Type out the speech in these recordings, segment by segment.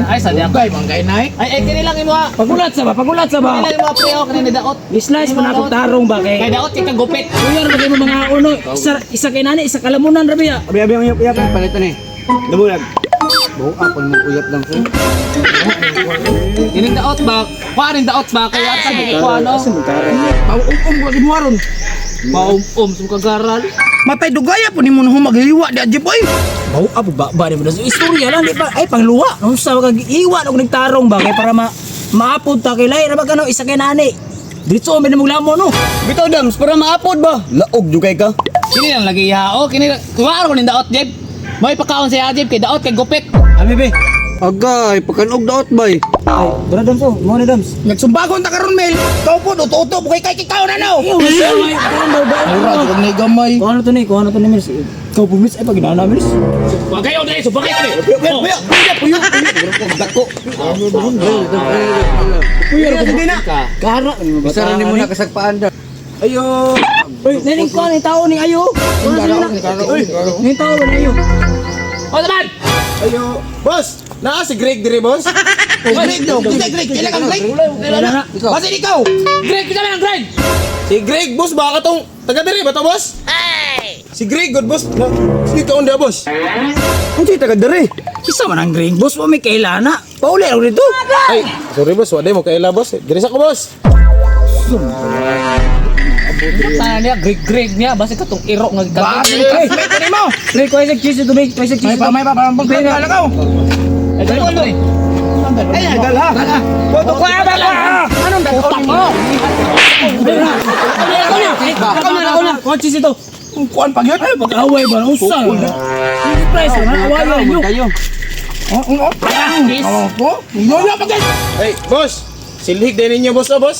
Ay, sa diya. Gay, manggay na eh. Ay, kini lang imo. Pagulat sa ba? Kini lang imo preo kanina daot. Slice man ako tarong ba Kay kay. daot kay gupit. Kuya ra mo mga uno. Isa kay nani, isa kalamunan ra biya. Abi ang uyap palitan eh. Damulag. Buo ako mo uyap lang so. Kini daot ba? Kuanin daot ba kay at sa ko ano? Paum ko gimuaron. Sum kagaran. Matay dugaya po ni mo maghiliwa di adjip oy. Bau apo ba di mo sa istorya lang di pa ay pangluwa. Unsa ka iwa og nagtarong ba kay para maapod ta kay lahi ra ba kano isa kay nani. Dito mo mo lamon no. Bitaw dams para maapod ba? Laog jugay ka. Kini lang lagi hao. Kini kuwaro ko ni daot jeb. May pakaon sa Ajib kay daot kay gupit. Abi be. Agay, pagkanog daot bay. Ay, dara dams oh, mo ni dams. Nagsumbagon ta karon Mel. Kau po uto-uto kay kikaw na no. Iyo, may karon ba ba? Ora jud ni gamay. Kuha na to ni Mirs. Ikaw po Mirs ay pag ginana Mirs. Bagay o dai, subagay kami. Puyo. Dako. Puyo ra gid na. Kara Bisa ra nimo na kasagpaan da. Ayo. Uy, nening ko ni tao ni ayo. Uy, ni tao ba ni ayo? O naman. Ayo. Boss, naa si Greg dire boss. Greg daw. Greg, kailan kang Greg? Basta ikaw. Greg, kita man ang Greg. Si Greg boss baka tong taga dire ba to boss? Si Greg good boss. Si ikaw nda boss. Ang si taga dire. Isa man ang green boss mo may kailana. Pauli ako dito. Ay, sorry boss, wala mo kaila boss. Dire sa ko boss. Sana niya Greg niya basta katong iro nga Bakit ka? Pwede mo. Pre, ko isang cheese to make, ko isang cheese. May pa pagkakala ka. Ay, dali mo. Ay, dala. Boto ko ba ka? Anong Utak mo. Ako na. Ko cheese ito. kuan pag yun? Ay, pag-away ba? Usa. Hindi price na. Away nyo. Hey, boss. Silhig din ninyo, boss, boss.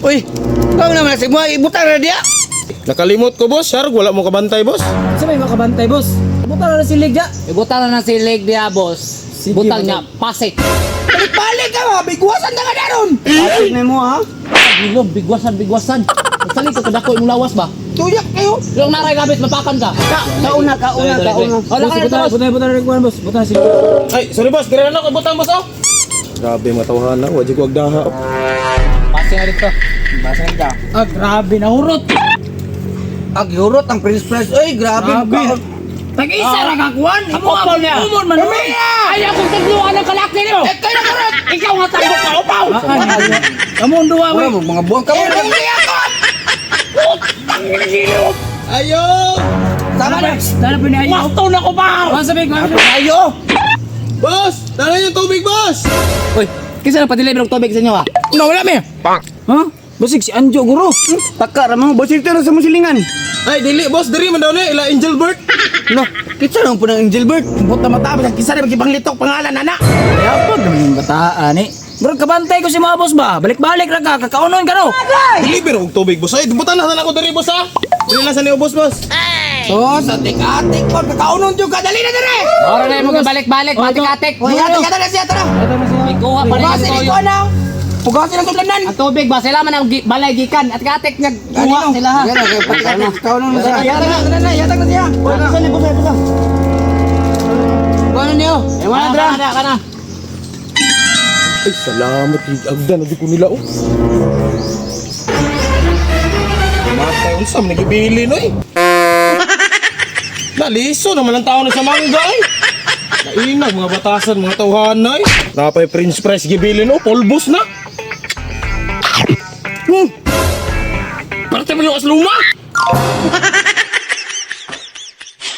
Uy, ikaw naman si mo ibutang na dia. Nakalimot ko, boss. Shark, wala mo kabantay, boss. Sa may makabantay, boss. Buta na si Ligya. Ibutang na si leg dia boss. Butang niya pasik. Balik ka mo, bigwasan na ka daron. Bakit na mo, ha? Bilog bigwasan. Sali ko kadako imong lawas ba? Tuyak kayo. Yung naray gabit mapakan ka. Kauna. Wala ka na boss. Buta na rin kuhan, boss. Buta na si Ay, sorry, boss. Dire na ako, butang, boss, oh. Grabe, matawhan na. Wadi ko agdaha. Pasing na dito. Ah, grabe na hurot. Agyurot ang Prince Price. Uy, grabe. Tag-isa ra ka kuhan. Kapal niya. Umon man. Ayaw kong tagluan ng kalaki niyo. Kaya na kurot. Ikaw nga tayo ka upaw. Kamu ang duwa, Wala wey. mo mga buwang ka mo. Ayo! Tama na. Dala pa ni Ayo. Masto na ko pa. Kuhan sa big, kuhan. Ayo. Boss! Tara yung tubig, boss! Uy, kisa na pa-deliver ng tubig sa inyo ha? Nawala mi. Ha? Basig si Anjo, guro. Taka ra mo, bosito na sa musilingan. Ay, dili, boss. Dari man daw na. Ila Angel Bird. No, kitsa lang po ng Angel Bird. Buta matapos. Ang kisa na magkipanglitok pangalan, anak. Kaya pa naman yung bataan eh. Bro, kabantay ko si mga boss ba? Balik-balik ra ka, kakaunon ka no. Deliver og tubig, boss. Ay, buta na ako dari, boss, ha? Dili na sa niyo, boss. So, sa tik-atik po, kakaunon yung kadali na dire. Ora na mo balik-balik, matik-atik. Uy, atik na siya, tara. May kuha pa rin Pugasin ang ko toyo. na. Pugasin ang tublanan. Ang tubig ba? Sila man ang balay gikan at katik niya kuha sila ha. Yan, patik-atik. Kakaunon na siya. Yatag na siya. Pugasin niyo, pugasin. Kuha niyo. Ewan na, kana. Ay, salamat. Agdan, hindi ko nila, oh. Matay, unsam, nagibili, no, eh. Naliso naman ang tao na sa mangga, eh. Nainag, mga batasan, mga tauhan na, eh. Napay Prince Price gibili, no, polbos na. Parte mo yung asluma.